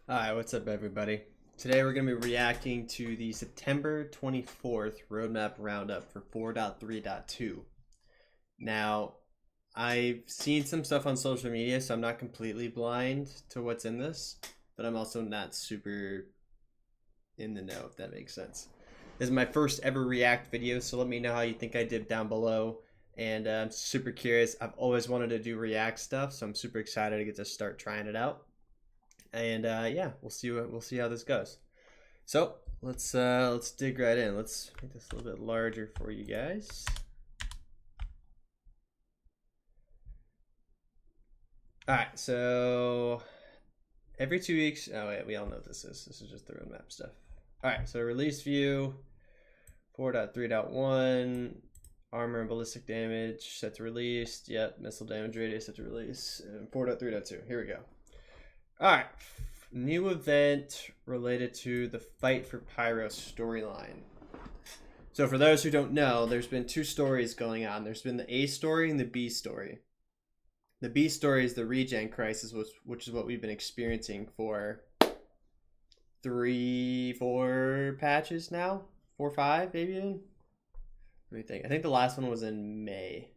Hi, what's up, everybody? Today we're going to be reacting to the September 24th roadmap roundup for 4.3.2. Now, I've seen some stuff on social media, so I'm not completely blind to what's in this, but I'm also not super in the know, if that makes sense. This is my first ever React video, so let me know how you think I did down below. And I'm super curious. I've always wanted to do React stuff, so I'm super excited to get to start trying it out. And yeah, we'll see how this goes. So let's dig right in. Let's make this a little bit larger for you guys. All right, so every 2 weeks. Oh wait, we all know what this is. This is just the roadmap stuff. All right, so release view 4.3.1. Armor and ballistic damage set to release. Yep, missile damage radius set to release. And 4.3.2. Here we go. All right, new event related to the Fight for Pyro storyline. So for those who don't know, there's been two stories going on. There's been the A story and the B story. The B story is the regen crisis, which is what we've been experiencing for 3-4 patches now. 4-5 maybe even. What do you think? I think the last one was in May.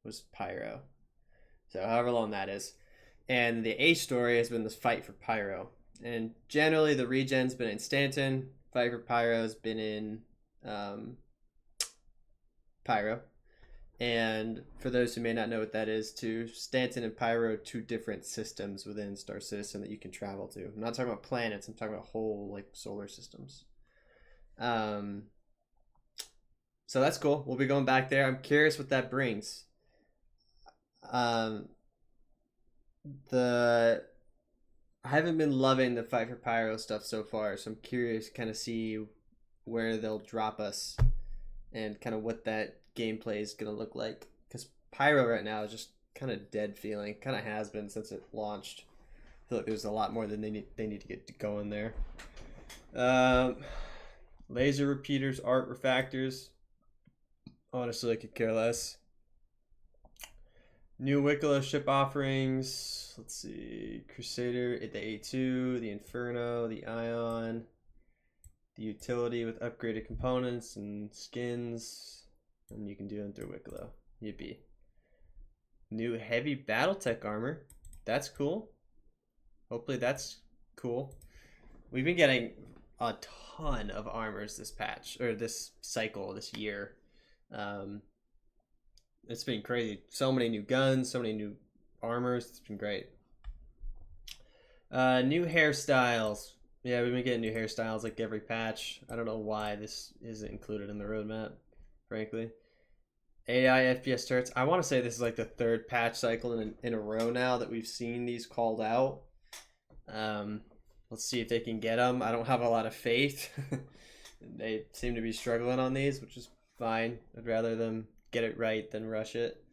Was Pyro. So however long that is. And the A story has been this Fight for Pyro. And generally the regen's been in Stanton. Fight for Pyro's been in Pyro. And for those who may not know what that is, too, Stanton and Pyro are two different systems within Star Citizen that you can travel to. I'm not talking about planets, I'm talking about whole like solar systems. So that's cool. We'll be going back there. I'm curious what that brings. I haven't been loving the Fight for Pyro stuff so far, so I'm curious to kind of see where they'll drop us and kind of what that gameplay is going to look like. Because Pyro right now is just kind of dead feeling. Kind of has been since it launched. I feel like there's a lot more than they need to get going there. Laser repeaters, art refactors. Honestly, I could care less. New Wicklow ship offerings. Let's see. Crusader, the A2, the Inferno, the Ion, the utility with upgraded components and skins. And you can do them through Wicklow. Yippee. New heavy Battletech armor. That's cool. Hopefully that's cool. We've been getting a ton of armors this patch, or this cycle, this year. It's been crazy. So many new guns, so many new armors. It's been great. New hairstyles. Yeah, we've been getting new hairstyles like every patch. I don't know why this isn't included in the roadmap, frankly. AI FPS turrets. I want to say this is like the third patch cycle in a row now that we've seen these called out. Let's see if they can get them. I don't have a lot of faith. They seem to be struggling on these, which is fine. I'd rather them get it right than rush it.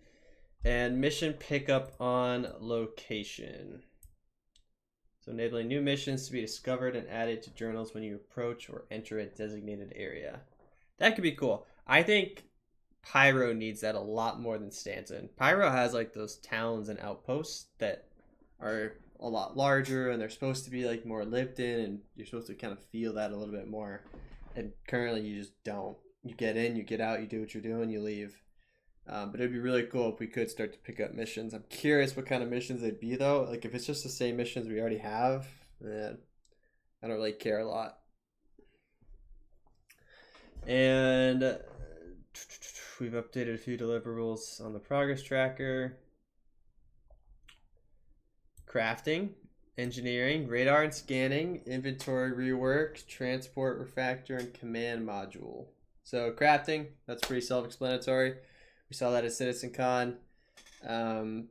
And mission pickup on location. So enabling new missions to be discovered and added to journals when you approach or enter a designated area. That could be cool. I think Pyro needs that a lot more than Stanton. Pyro has like those towns and outposts that are a lot larger and they're supposed to be like more lived in and you're supposed to kind of feel that a little bit more. And currently you just don't. You get in, you get out, you do what you're doing, you leave. But it'd be really cool if we could start to pick up missions. I'm curious what kind of missions they'd be though. Like if it's just the same missions we already have, then I don't really care a lot. And we've updated a few deliverables on the progress tracker. Crafting, engineering, radar and scanning, inventory rework, transport refactor, and command module. So crafting, that's pretty self-explanatory. We saw that at CitizenCon. I'm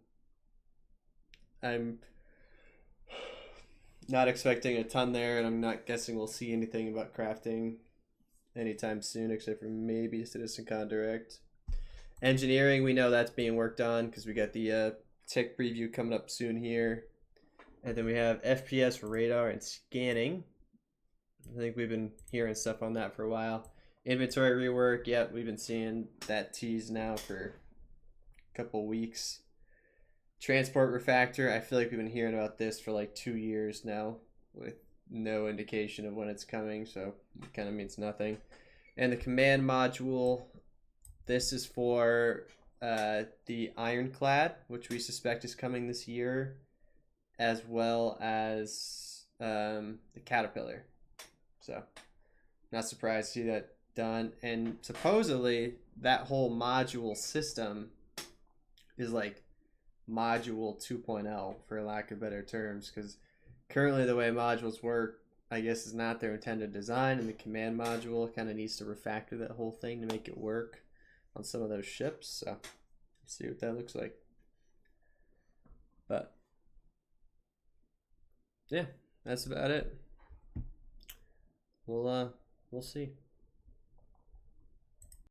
not expecting a ton there, and I'm not guessing we'll see anything about crafting anytime soon, except for maybe CitizenCon Direct. Engineering, we know that's being worked on because we got the tech preview coming up soon here. And then we have FPS, radar, and scanning. I think we've been hearing stuff on that for a while. Inventory rework, yep, we've been seeing that tease now for a couple weeks. Transport refactor, I feel like we've been hearing about this for like 2 years now. with no indication of when it's coming, so it kind of means nothing. And the command module, this is for the Ironclad, which we suspect is coming this year, as well as the Caterpillar. So, not surprised to see that done. And supposedly, that whole module system is like module 2.0, for lack of better terms, because currently the way modules work, I guess, is not their intended design, and the command module kind of needs to refactor that whole thing to make it work on some of those ships. So we'll see what that looks like. But yeah, that's about it. We'll see.